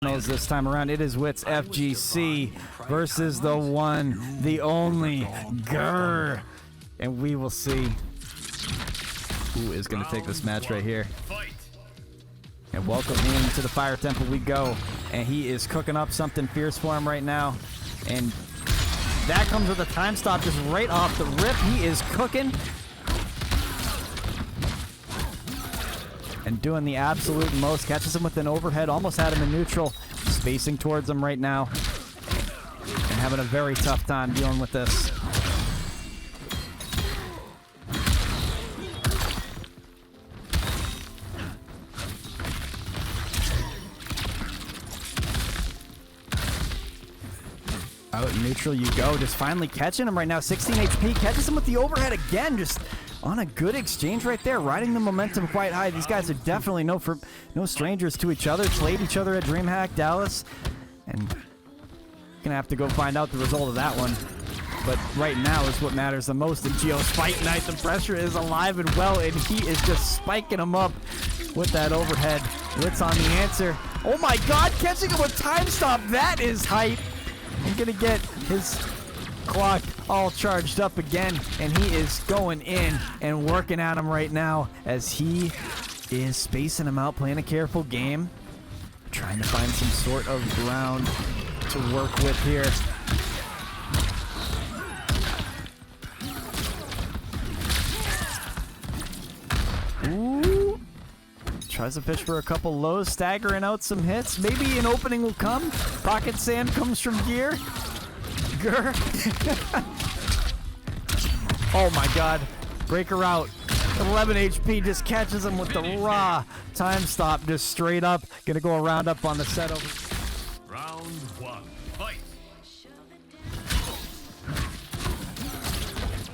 This time around, it is WhitsFGC versus the one, the only Grr, and we will see who is going to take this match right here. And welcome in to the Fire Temple we go, and he is cooking up something fierce for him right now, and that comes with a time stop just right off the rip. He is cooking and doing the absolute most. Catches him with an overhead, almost had him in neutral, spacing towards him right now, and having a very tough time dealing with this. Out in neutral you go, just finally catching him right now. 16 HP, catches him with the overhead again, just on a good exchange right there, riding the momentum quite high. These guys are definitely no strangers to each other. Played each other at DreamHack Dallas, and gonna have to go find out the result of that one. But right now is what matters the most in Geo's fight night. The pressure is alive and well, and he is just spiking him up with that overhead. Wits on the answer. Oh my God, catching him with time stop. That is hype. He's gonna get his clock all charged up again, and he is going in and working at him right now as he is spacing him out, playing a careful game, trying to find some sort of ground to work with here. Ooh. Tries to fish for a couple lows, staggering out some hits. Maybe an opening will come. Pocket sand comes from Grr. Oh my God. Breaker out. 11 HP, just catches him with the raw time stop, just straight up. Gonna go a round up on the set over. Round one, fight.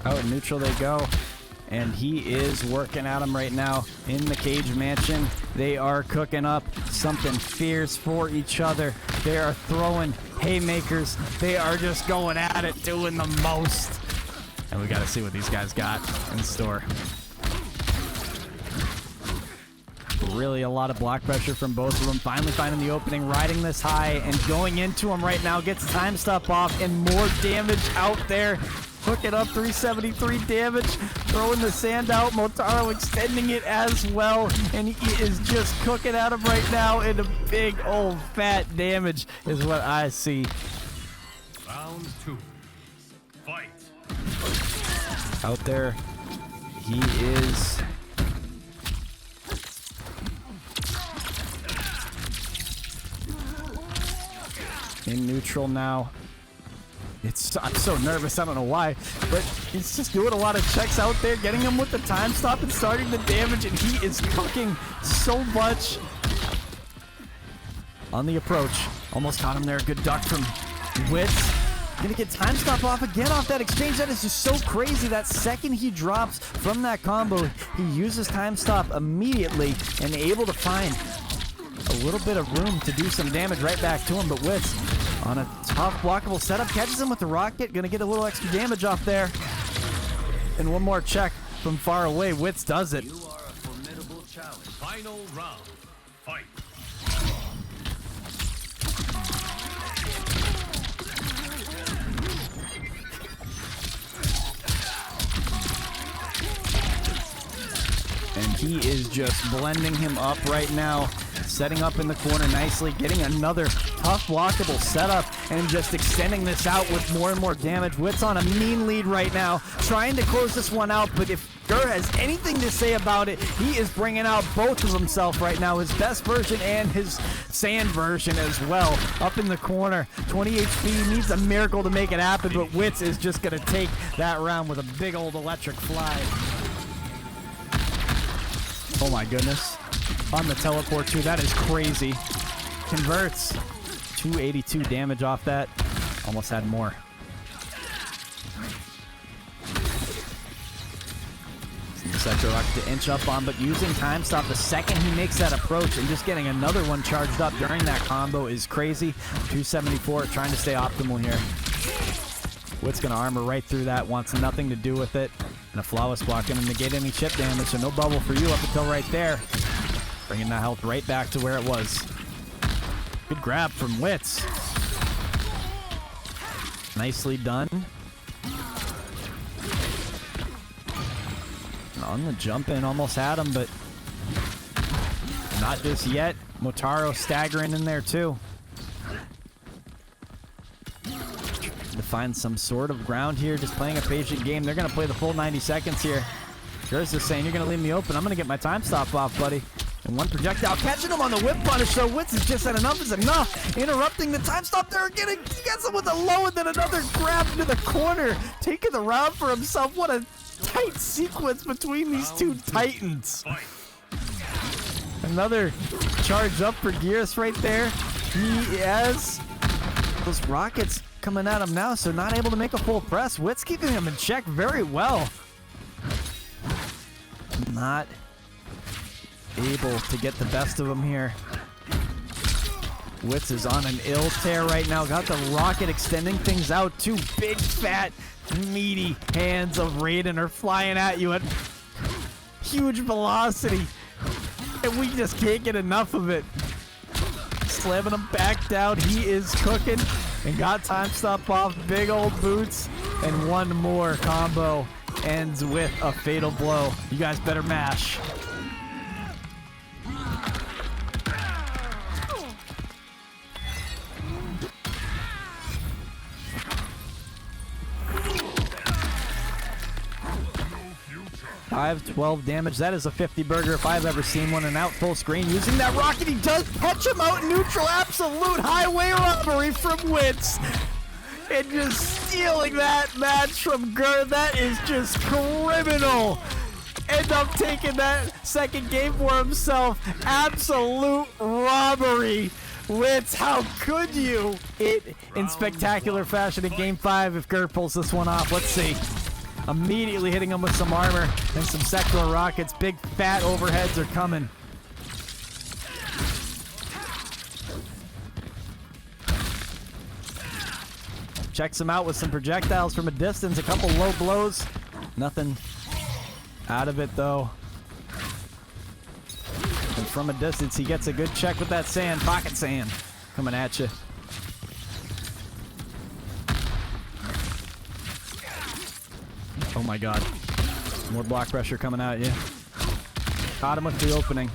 Out in neutral they go. And he is working at him right now in the cage mansion. They are cooking up something fierce for each other. They are throwing haymakers. They are just going at it, doing the most. And we got to see what these guys got in store. Really a lot of block pressure from both of them. Finally finding the opening, riding this high and going into him right now. Gets time stop off and more damage out there. Hooking up 373 damage, throwing the sand out. Motaro extending it as well, and he is just cooking at him right now, and a big old fat damage is what I see. Round two, fight. Out there, he is in neutral now. I'm so nervous, I don't know why, but he's just doing a lot of checks out there, getting him with the time stop and starting the damage, and he is cooking so much. On the approach, almost caught him there, good duck from Wits. Gonna get time stop off again off that exchange. That is just so crazy. That second he drops from that combo, he uses time stop immediately and able to find a little bit of room to do some damage right back to him, but Wits on a tough blockable setup, catches him with the rocket, gonna get a little extra damage off there. And one more check from far away, Wits does it. You are a formidable challenge. Final round, fight. And he is just blending him up right now. Setting up in the corner nicely, getting another tough blockable setup, and just extending this out with more and more damage. Wits on a mean lead right now, trying to close this one out, but if Grr has anything to say about it, he is bringing out both of himself right now, his best version and his sand version as well. Up in the corner, 20 HP, needs a miracle to make it happen, but Wits is just going to take that round with a big old electric fly. Oh my goodness. On the teleport too, that is crazy. Converts. 282 damage off that. Almost had more. Sektor rocket to inch up on, but using time stop the second he makes that approach, and just getting another one charged up during that combo is crazy. 274, trying to stay optimal here. Wits gonna armor right through that, wants nothing to do with it. And a flawless block gonna negate any chip damage, so no bubble for you up until right there. Bringing that health right back to where it was. Good grab from Wits. Nicely done. On the jump in, almost had him, but not just yet. Motaro staggering in there too. To find some sort of ground here, just playing a patient game. They're going to play the full 90 seconds here. Geras is saying, you're going to leave me open. I'm going to get my time stop off, buddy. And one projectile catching him on the whip punish, so Wits has just said enough is enough. Interrupting the time stop there again. He gets him with a low and then another grab into the corner. Taking the round for himself. What a tight sequence between these two titans. Another charge up for Geras right there. He has those rockets coming at him now, so not able to make a full press. Wits keeping him in check very well. Not able to get the best of him here. Wits is on an ill tear right now. Got the rocket extending things out. Two big, fat, meaty hands of Raiden are flying at you at huge velocity. And we just can't get enough of it. Slamming him back down. He is cooking. And got time stop off. Big old boots. And one more combo ends with a fatal blow. You guys better mash. $512 damage. That is a 50 burger if I've ever seen one. And out full screen using that rocket. He does punch him out neutral. Absolute highway robbery from Wits. And just stealing that match from Grr. That is just criminal. End up taking that second game for himself. Absolute robbery. Wits, how could you? It in spectacular fashion in game 5 if Grr pulls this one off. Let's see. Immediately hitting him with some armor and some Sektor rockets. Big fat overheads are coming. Checks him out with some projectiles from a distance. A couple low blows. Nothing out of it though. And from a distance he gets a good check with that sand. Pocket sand coming at you. Oh my god. More block pressure coming at you. Caught him with the opening.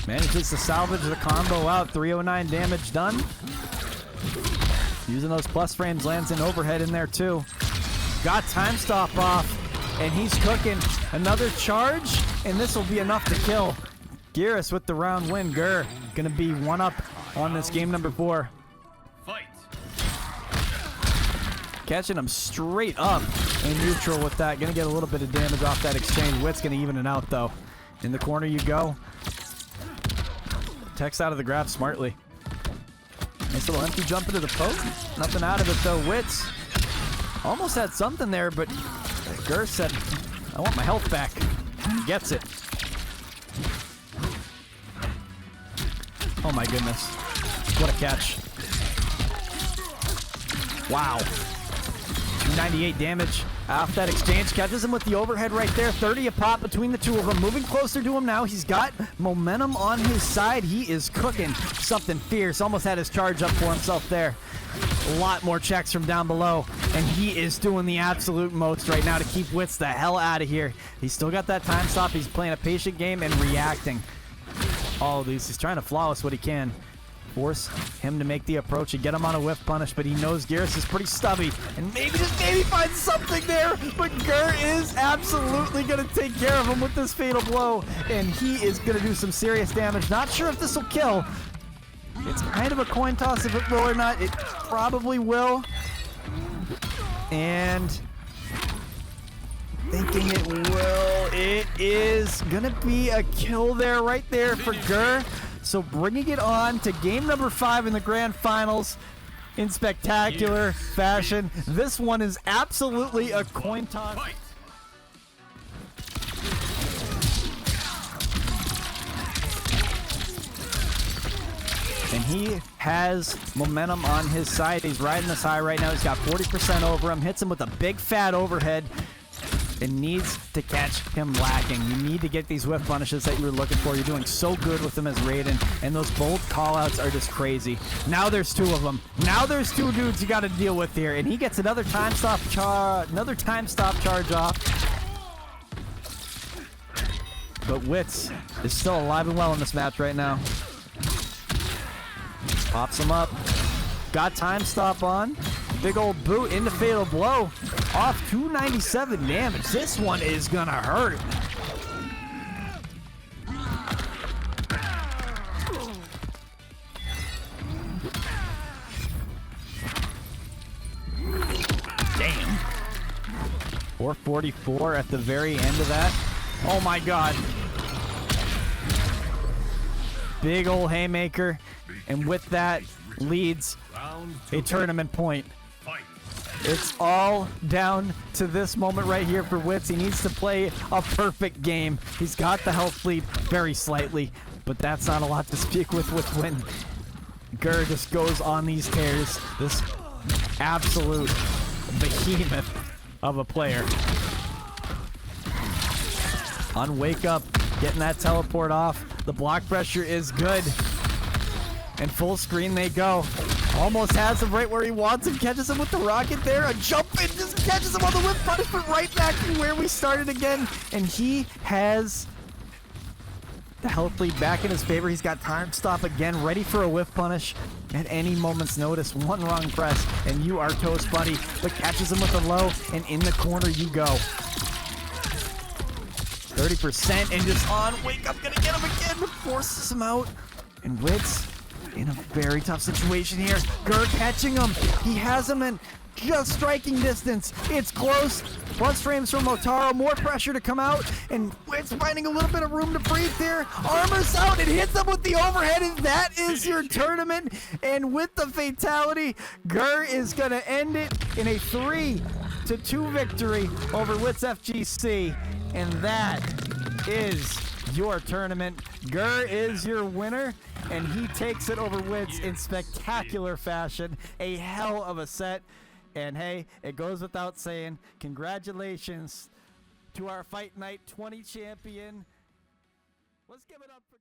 Manages to salvage the combo out. 309 damage done. Using those plus frames, lands an overhead in there too. Got time stop off. And he's cooking. Another charge. And this will be enough to kill. Geras with the round win. Grr gonna be one up on this game number 4. Catching him straight up in neutral with that. Gonna get a little bit of damage off that exchange. Wit's gonna even it out though. In the corner you go. Tech's out of the grab smartly. Nice little empty jump into the poke. Nothing out of it though. Wits almost had something there, but Grr said, I want my health back. He gets it. Oh my goodness. What a catch. Wow. 298 damage off that exchange. Catches him with the overhead right there. 30 a pop between the two of them. Moving closer to him now. He's got momentum on his side. He is cooking something fierce. Almost had his charge up for himself there. A lot more checks from down below. And he is doing the absolute most right now to keep Wits the hell out of here. He's still got that time stop. He's playing a patient game and reacting. All of these. He's trying to flawless what he can. Force him to make the approach and get him on a whiff punish, but he knows Geras is pretty stubby and maybe just find something there, but Grr is absolutely going to take care of him with this fatal blow, and he is going to do some serious damage. Not sure if this will kill. It's kind of a coin toss if it will or not. It probably will, and thinking it will. It is going to be a kill there, right there for Grr. So bringing it on to game number 5 in the grand finals in spectacular fashion. This one is absolutely a coin toss. And he has momentum on his side. He's riding this high right now. He's got 40% over him. Hits him with a big fat overhead. and needs to catch him lacking. You need to get these whiff punishes that you were looking for. You're doing so good with them as Raiden, and those bold callouts are just crazy. Now there's two of them. Now there's two dudes you got to deal with here, and he gets another time stop charge off. But Wits is still alive and well in this match right now. Pops him up. Got time stop on. Big old boot into fatal blow. Off 297 damage. This one is gonna hurt. Damn. 444 at the very end of that. Oh my god. Big old haymaker. And with that leads a tournament point. It's all down to this moment right here for Wits. He needs to play a perfect game. He's got the health lead very slightly, but that's not a lot to speak with when Grr just goes on these tears. This absolute behemoth of a player. On Wake Up, getting that teleport off. The block pressure is good. And full screen they go. Almost has him right where he wants him. Catches him with the rocket there. A jump in, just catches him on the whip punishment right back to where we started again. And he has the health lead back in his favor. He's got time stop again, ready for a whiff punish at any moment's notice. One wrong press and you are toast, buddy. But catches him with a low, and in the corner you go. 30% and just on. Wake Up, gonna get him again. Forces him out. And Wits in a very tough situation here. Grr catching him. He has him in just striking distance. It's close. Plus frames from Motaro. More pressure to come out. And Wits finding a little bit of room to breathe there. Armors out and hits him with the overhead. And that is your tournament. And with the fatality, Grr is going to end it in a 3-2 victory over WhitsFGC. And that is your tournament. Grr is your winner, and he takes it over Wits in spectacular fashion. A hell of a set. And hey, it goes without saying, congratulations to our Fight Night 20 champion. Let's give it up for